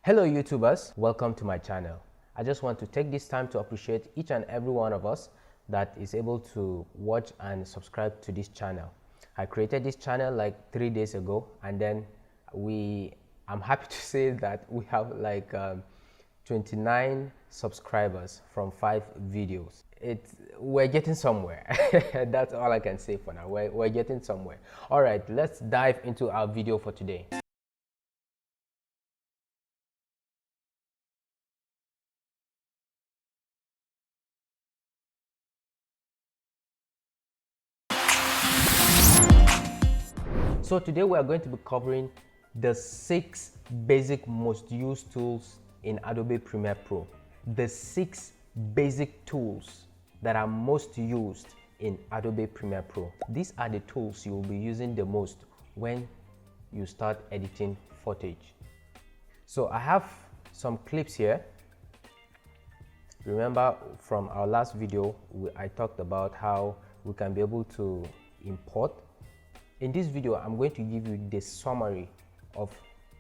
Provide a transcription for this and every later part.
Hello YouTubers, welcome to my channel. I just want to take this time to appreciate each and every one of us that is able to watch and subscribe to this channel. I created this channel like 3 days ago, and then I'm happy to say that we have like 29 subscribers from 5 videos. We're getting somewhere. That's all I can say for now. We're getting somewhere. All right, let's dive into our video for today. So today we are going to be covering the 6 basic most used tools in Adobe Premiere Pro. The 6 basic tools that are most used in Adobe Premiere Pro. These are the tools you will be using the most when you start editing footage. So I have some clips here. Remember from our last video, I talked about how we can be able to import. In this video, I'm going to give you the summary of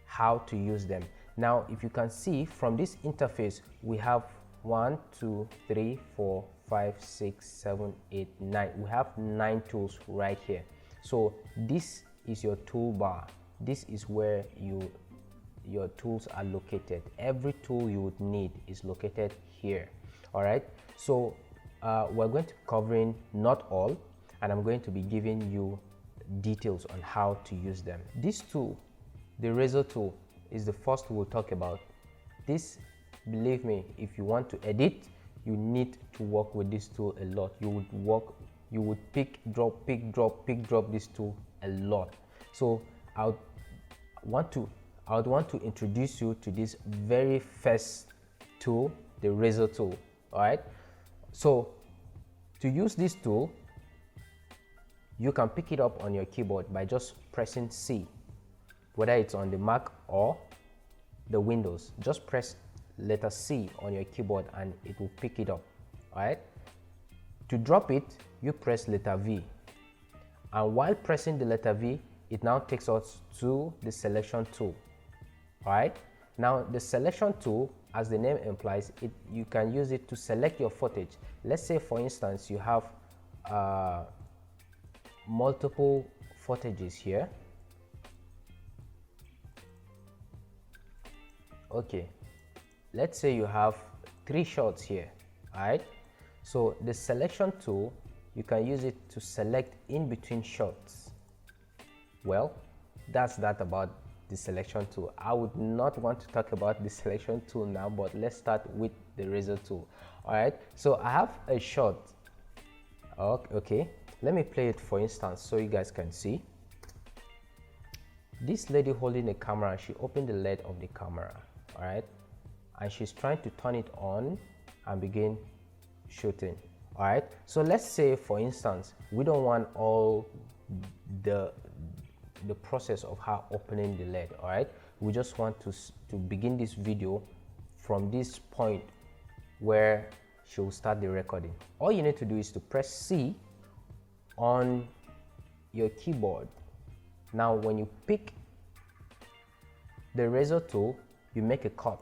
how to use them. Now, if you can see from this interface, we have 1, 2, 3, 4, 5, 6, 7, 8, 9. We have 9 tools right here. So this is your toolbar. This is where your tools are located. Every tool you would need is located here. All right. So we're going to be covering not all, and I'm going to be giving you details on how to use them. This tool, the razor tool, is the first we'll talk about. This, believe me, if you want to edit, you need to work with this tool a lot. You would pick, drop, pick, drop, pick, drop this tool a lot. So I would want to introduce you to this very first tool, the razor tool. All right. So to use this tool, you can pick it up on your keyboard by just pressing C, whether it's on the Mac or the Windows. Just press letter C on your keyboard and it will pick it up. All right. To drop it, you press letter V, and while pressing the letter V, it now takes us to the selection tool. All right. Now the selection tool, as the name implies, you can use it to select your footage. Let's say, for instance, you have multiple footages here. Okay, let's say you have 3 shots here. All right. So the selection tool, you can use it to select in between shots. Well, that's that about the selection tool. I would not want to talk about the selection tool now, but let's start with the razor tool. All right. So I have a shot. Okay. Let me play it, for instance, so you guys can see. This lady holding the camera, she opened the lid of the camera, all right? And she's trying to turn it on and begin shooting, all right? So let's say, for instance, we don't want all the process of her opening the lid, all right? We just want to begin this video from this point where she'll start the recording. All you need to do is to press C on your keyboard. Now when you pick the razor tool, you make a cut.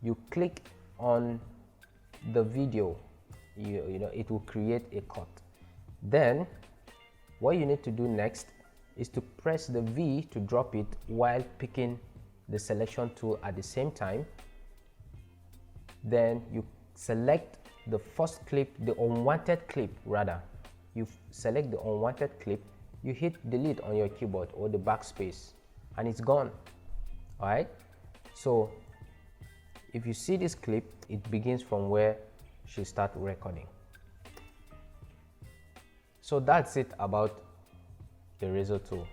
You click on the video, you know it will create a cut. Then what you need to do next is to press the V to drop it while picking the selection tool at the same time. Then you select the first clip, the unwanted clip rather. You select the unwanted clip, you hit delete on your keyboard or the backspace, and it's gone. All right. So if you see this clip, it begins from where she started recording. So that's it about the razor tool.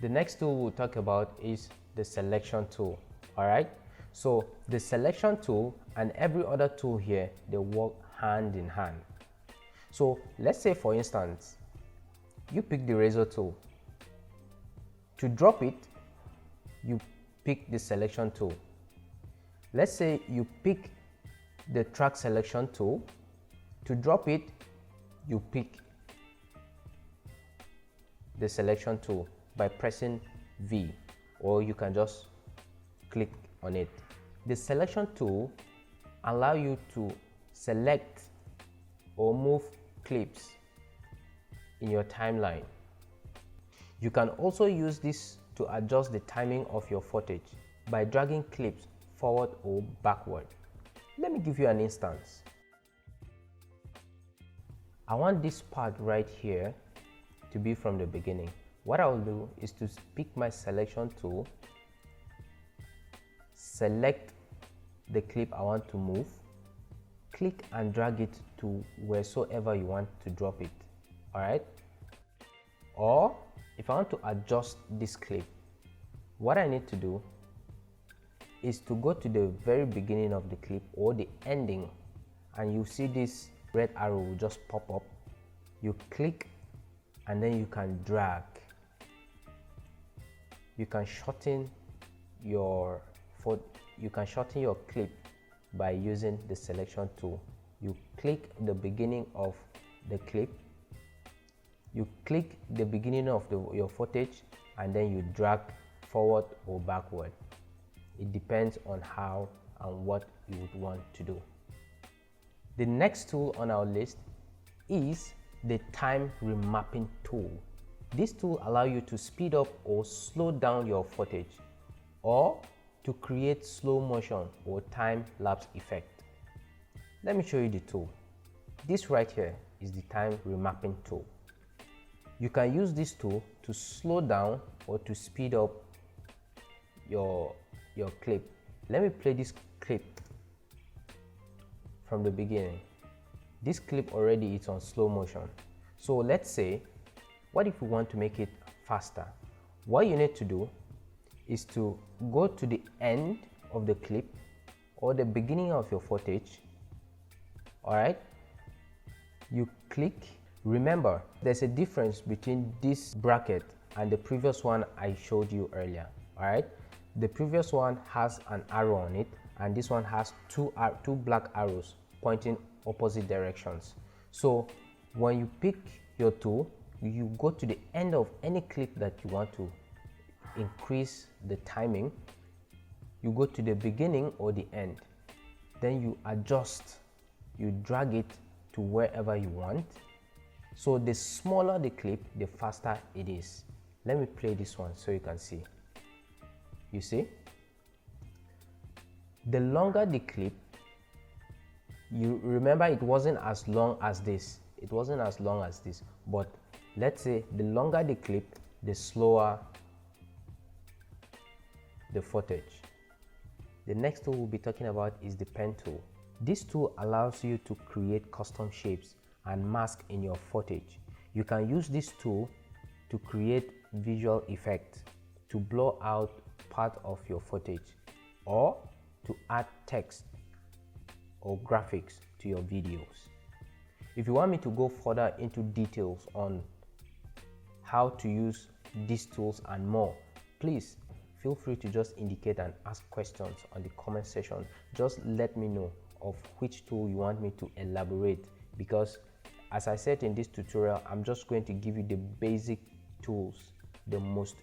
The next tool we'll talk about is the selection tool. All right. So the selection tool and every other tool here, they work hand in hand. So let's say, for instance, you pick the razor tool. To drop it, you pick the selection tool. Let's say you pick the track selection tool. To drop it, you pick the selection tool by pressing V, or you can just click on it. The selection tool allows you to select or move clips in your timeline. You can also use this to adjust the timing of your footage by dragging clips forward or backward. Let me give you an instance. I want this part right here to be from the beginning. What I will do is to pick my selection tool, select the clip I want to move, click and drag it to wheresoever you want to drop it. Alright? Or if I want to adjust this clip, what I need to do is to go to the very beginning of the clip or the ending, and you see this red arrow will just pop up. You click and then you can drag. You can shorten your clip by using the selection tool. You click the beginning of the clip, you click the beginning of your footage, and then you drag forward or backward. It depends on how and what you would want to do. The next tool on our list is the time remapping tool. This tool allows you to speed up or slow down your footage, or to create slow motion or time-lapse effect. Let me show you the tool. This right here is the time remapping tool. You can use this tool to slow down or to speed up your clip. Let me play this clip from the beginning. This clip already is on slow motion. So let's say, what if we want to make it faster? What you need to do is to go to the end of the clip or the beginning of your footage. Alright, you click. Remember, there's a difference between this bracket and the previous one I showed you earlier. Alright, the previous one has an arrow on it, and this one has two black arrows pointing opposite directions. So when you pick your tool, you go to the end of any clip that you want to increase the timing. You go to the beginning or the end, then you adjust, you drag it to wherever you want. So the smaller the clip, the faster it is. Let me play this one so you can see. You see, the longer the clip, you remember it wasn't as long as this, but let's say the longer the clip, the slower the footage. The next tool we'll be talking about is the pen tool. This tool allows you to create custom shapes and masks in your footage. You can use this tool to create visual effects, to blur out part of your footage, or to add text or graphics to your videos. If you want me to go further into details on how to use these tools and more, please feel free to just indicate and ask questions on the comment section. Just let me know of which tool you want me to elaborate, because as I said in this tutorial, I'm just going to give you the basic tools, the most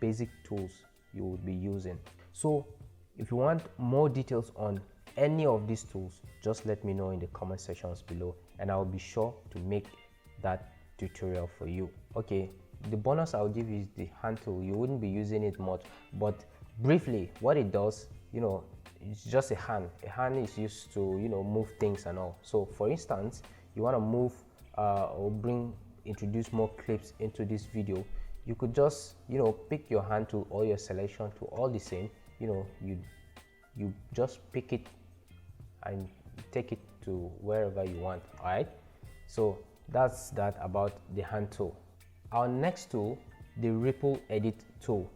basic tools you will be using. So if you want more details on any of these tools, just let me know in the comment sections below, and I'll be sure to make that tutorial for you. Okay, the bonus I'll give you is the hand tool. You wouldn't be using it much, but briefly what it does, it's just a hand. A hand is used to move things and all. So for instance, you want to move or introduce more clips into this video, you could just pick your hand tool or your selection tool, all the same. You just pick it and take it to wherever you want. All right, so that's that about the hand tool. Our next tool, the ripple edit tool.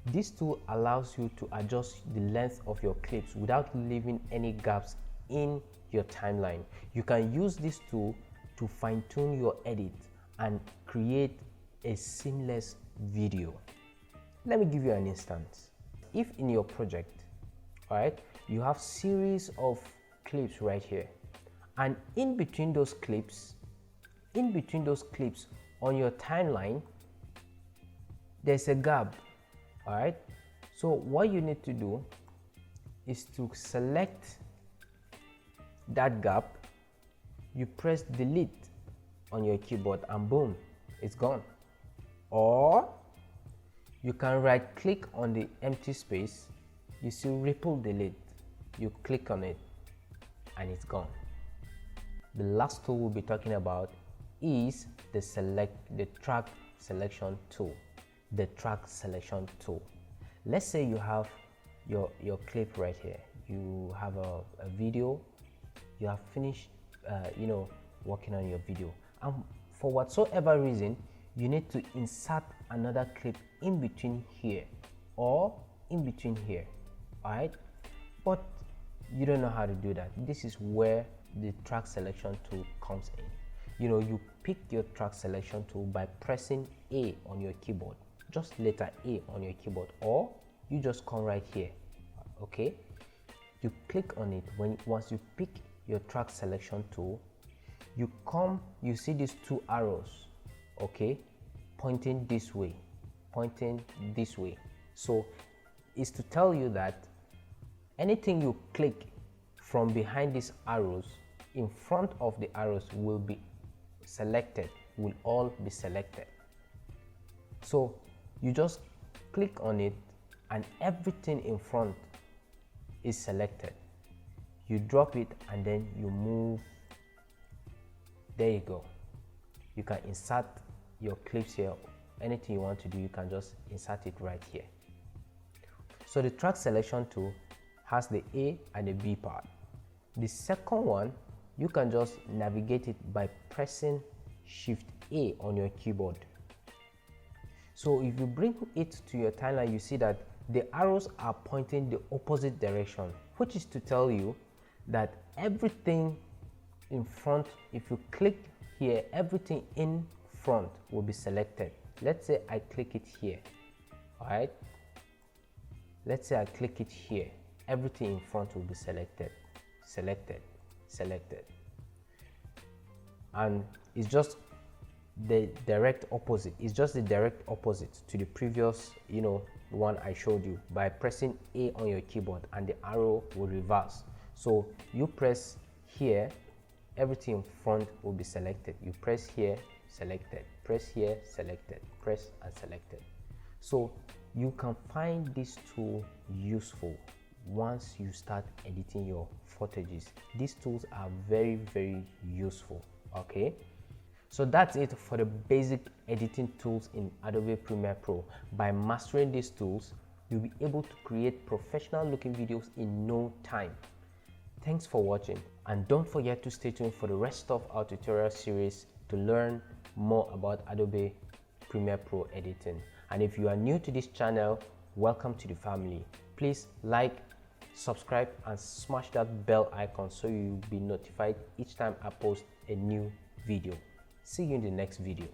This tool allows you to adjust the length of your clips without leaving any gaps in your timeline. You can use this tool to fine-tune your edit and create a seamless video. Let me give you an instance. If in your project, all right, you have series of clips right here, and in between those clips on your timeline, there's a gap. All right, so what you need to do is to select that gap, you press delete on your keyboard and boom, it's gone. Or you can right click on the empty space, you see ripple delete, you click on it and it's gone. The last tool we'll be talking about is the track selection tool. The track selection tool. Let's say you have your clip right here. You have a video, you have finished working on your video, and for whatsoever reason you need to insert another clip in between here or in between here, all right, but you don't know how to do that. This is where the track selection tool comes in. You pick your track selection tool by pressing A on your keyboard, just letter A on your keyboard, or you just come right here. Okay, you click on it. Once you pick your track selection tool, you see these two arrows, okay, pointing this way. So it's to tell you that anything you click from behind these arrows, in front of the arrows will be selected, will all be selected. So you just click on it and everything in front is selected. You drop it and then you move. There you go. You can insert your clips here. Anything you want to do, you can just insert it right here. So the track selection tool has the A and the B part. The second one, you can just navigate it by pressing Shift A on your keyboard. So if you bring it to your timeline, you see that the arrows are pointing the opposite direction, which is to tell you that everything in front, if you click here, everything in front will be selected. Let's say I click it here, all right? Let's say I click it here, everything in front will be selected. And it's just the direct opposite. It's just the direct opposite to the previous one I showed you. By pressing A on your keyboard and the arrow will reverse. So you press here, everything in front will be selected. You press here, selected, press here, selected, press and selected. So you can find this tool useful once you start editing your footages. These tools are very, very useful. Okay, so that's it for the basic editing tools in Adobe Premiere Pro. By mastering these tools, you'll be able to create professional looking videos in no time. Thanks for watching, and don't forget to stay tuned for the rest of our tutorial series to learn more about Adobe Premiere Pro editing. And if you are new to this channel, welcome to the family. Please like, subscribe and smash that bell icon so you'll be notified each time I post a new video. See you in the next video.